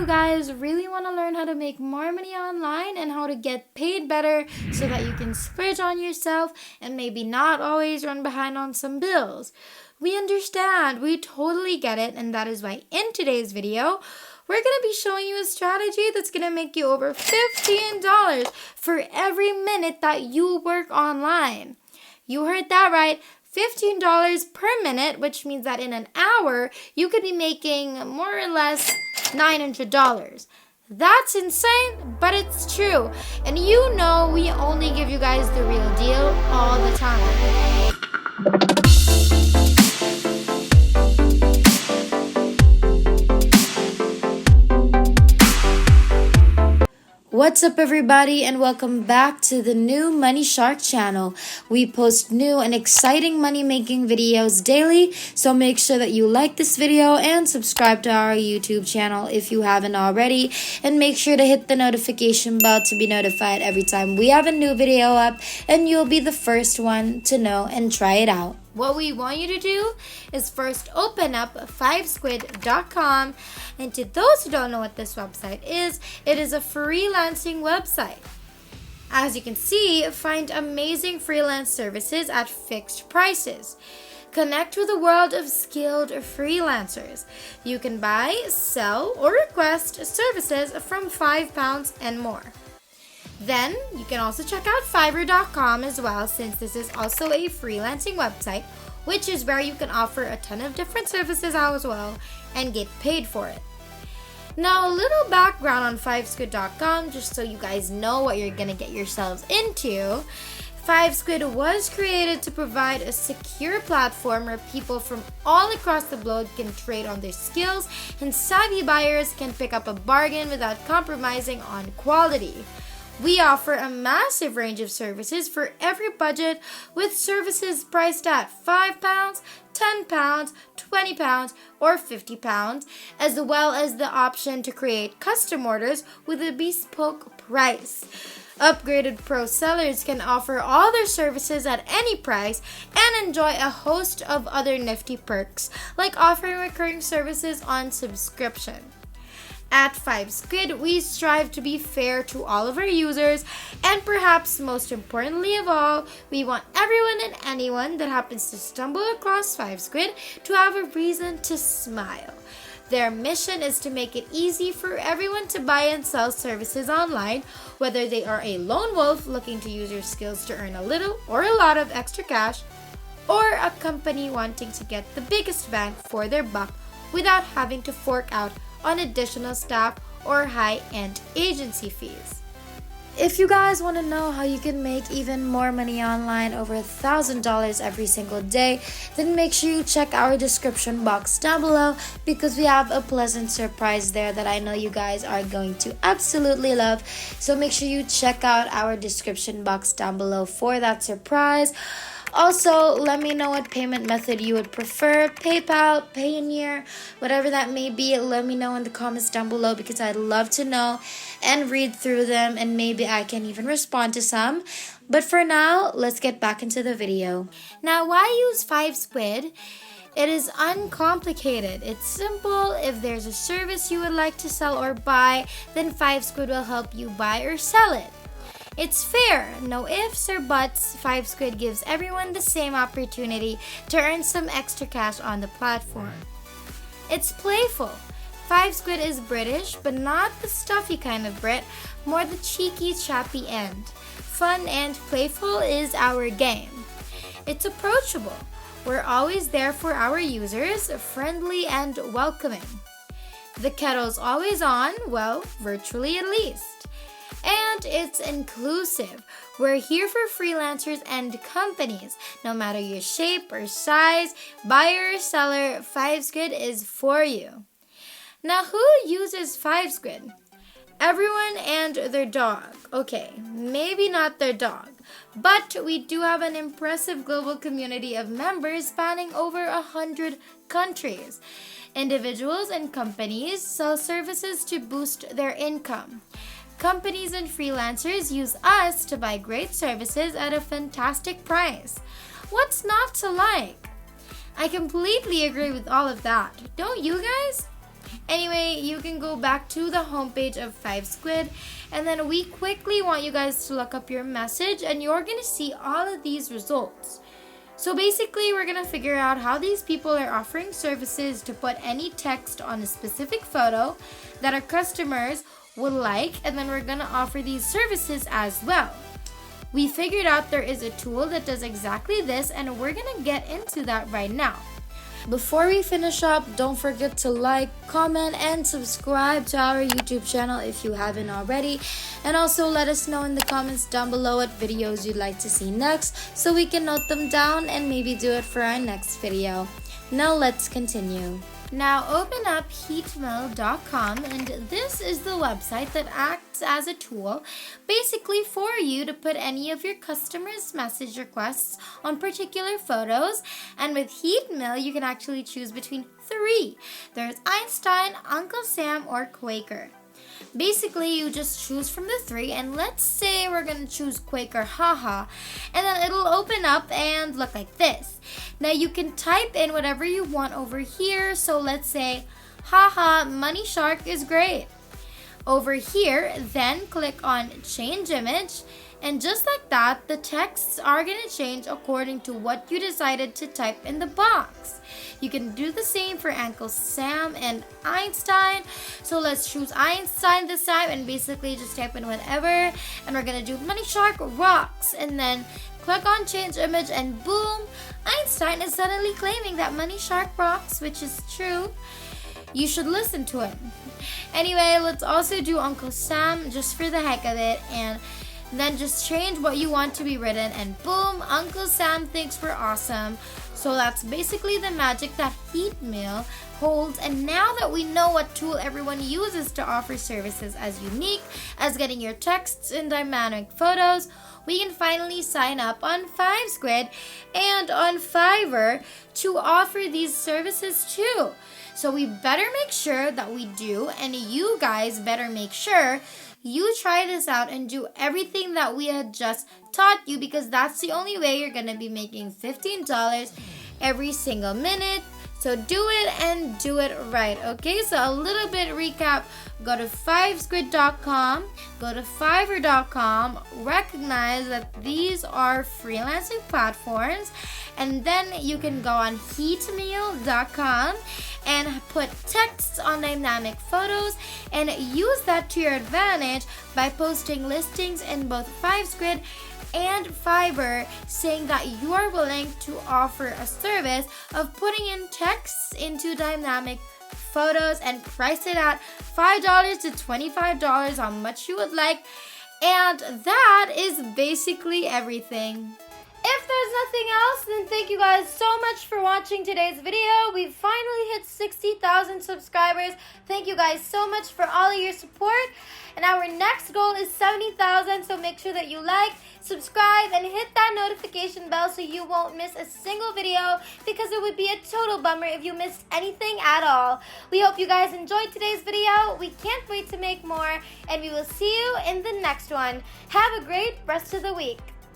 you guys really want to learn how to make more money online and how to get paid better so that you can splurge on yourself and maybe not always run behind on some bills. We understand, we totally get it, and that is why in today's video, we're going to be showing you a strategy that's going to make you over $15 for every minute that you work online. You heard that right. $15 per minute, which means that in an hour, you could be making more or less $900. That's insane, but it's true. And you know we only give you guys the real deal all the time. What's up everybody, and welcome back to the new Money Shark channel. We post new and exciting money making videos daily, so make sure that you like this video and subscribe to our YouTube channel if you haven't already, and make sure to hit the notification bell to be notified every time we have a new video up, and you'll be the first one to know and try it out. What we want you to do is first open up 5squid.com, and to those who don't know what this website is, it is a freelancing website. As you can see, find amazing freelance services at fixed prices. Connect with a world of skilled freelancers. You can buy, sell, or request services from £5 and more. Then, you can also check out Fiverr.com as well, since this is also a freelancing website, which is where you can offer a ton of different services as well and get paid for it. Now, a little background on 5squid.com, just so you guys know what you're going to get yourselves into. 5squid was created to provide a secure platform where people from all across the globe can trade on their skills, and savvy buyers can pick up a bargain without compromising on quality. We offer a massive range of services for every budget, with services priced at £5, £10, £20, or £50, as well as the option to create custom orders with a bespoke price. Upgraded pro sellers can offer all their services at any price and enjoy a host of other nifty perks, like offering recurring services on subscription. At 5squid, we strive to be fair to all of our users, and perhaps most importantly of all, we want everyone and anyone that happens to stumble across 5squid to have a reason to smile. Their mission is to make it easy for everyone to buy and sell services online, whether they are a lone wolf looking to use your skills to earn a little or a lot of extra cash, or a company wanting to get the biggest bang for their buck without having to fork out on additional staff or high-end agency fees. If you guys want to know how you can make even more money online, over $1,000 every single day, then make sure you check our description box down below, because we have a pleasant surprise there that I know you guys are going to absolutely love. So make sure you check out our description box down below for that surprise. Also, let me know what payment method you would prefer, PayPal, Payoneer, whatever that may be. Let me know in the comments down below, because I'd love to know and read through them, and maybe I can even respond to some. But for now, let's get back into the video. Now, why use 5squid? It is uncomplicated. It's simple. If there's a service you would like to sell or buy, then 5squid will help you buy or sell it. It's fair, no ifs or buts. 5squid gives everyone the same opportunity to earn some extra cash on the platform. It's playful. 5squid is British, but not the stuffy kind of Brit, more the cheeky, chappy end. Fun and playful is our game. It's approachable. We're always there for our users, friendly and welcoming. The kettle's always on, well, virtually at least. And it's inclusive. We're here for freelancers and companies. No matter your shape or size, buyer or seller, 5squid is for you. Now, who uses 5squid? Everyone and their dog. Okay, maybe not their dog, but we do have an impressive global community of members spanning over 100 countries. Individuals and companies sell services to boost their income. Companies and freelancers use us to buy great services at a fantastic price. What's not to like? I completely agree with all of that. Don't you guys? Anyway, you can go back to the homepage of Five Squid, and then we quickly want you guys to look up your message, and you're gonna see all of these results. So basically, we're gonna figure out how these people are offering services to put any text on a specific photo that our customers would like, and then we're gonna offer these services as well. We figured out there is a tool that does exactly this, and we're gonna get into that right now. Before we finish up, don't forget to like, comment, and subscribe to our YouTube channel if you haven't already. And also let us know in the comments down below what videos you'd like to see next so we can note them down and maybe do it for our next video. Now let's continue. Now open up heatmill.com, and this is the website that acts as a tool basically for you to put any of your customers' message requests on particular photos. And with Heatmill, you can actually choose between 3. There's Einstein, Uncle Sam, or Quaker. Basically, you just choose from the 3, and let's say we're going to choose Quaker, haha, and then it'll open up and look like this. Now you can type in whatever you want over here, so let's say, haha, Money Shark is great. Over here, then click on change image, and just like that, the texts are going to change according to what you decided to type in the box. You can do the same for Uncle Sam and Einstein. So let's choose Einstein this time and basically just type in whatever. And we're going to do Money Shark rocks. And then click on change image, and boom, Einstein is suddenly claiming that Money Shark rocks, which is true. You should listen to him. Anyway, let's also do Uncle Sam just for the heck of it, and then just change what you want to be written, and boom, Uncle Sam thinks we're awesome. So that's basically the magic that Heatmill holds. And now that we know what tool everyone uses to offer services as unique as getting your texts in dynamic photos, we can finally sign up on Five Squid and on Fiverr to offer these services too. So we better make sure that we do, and you guys better make sure you try this out and do everything that we had just taught you, because that's the only way you're going to be making $15 every single minute. So do it and do it right, okay? So a little bit recap. Go to fivesquid.com, go to fiverr.com, recognize that these are freelancing platforms, and then you can go on heatmill.com and put texts on dynamic photos and use that to your advantage by posting listings in both Five Squid and Fiverr saying that you are willing to offer a service of putting in texts into dynamic photos, and price it at $5 to $25, how much you would like. And that is basically everything. If there's nothing else, then thank you guys so much for watching today's video. We finally hit 60,000 subscribers. Thank you guys so much for all of your support. And our next goal is 70,000, so make sure that you like, subscribe, and hit that notification bell so you won't miss a single video, because it would be a total bummer if you missed anything at all. We hope you guys enjoyed today's video. We can't wait to make more, and we will see you in the next one. Have a great rest of the week.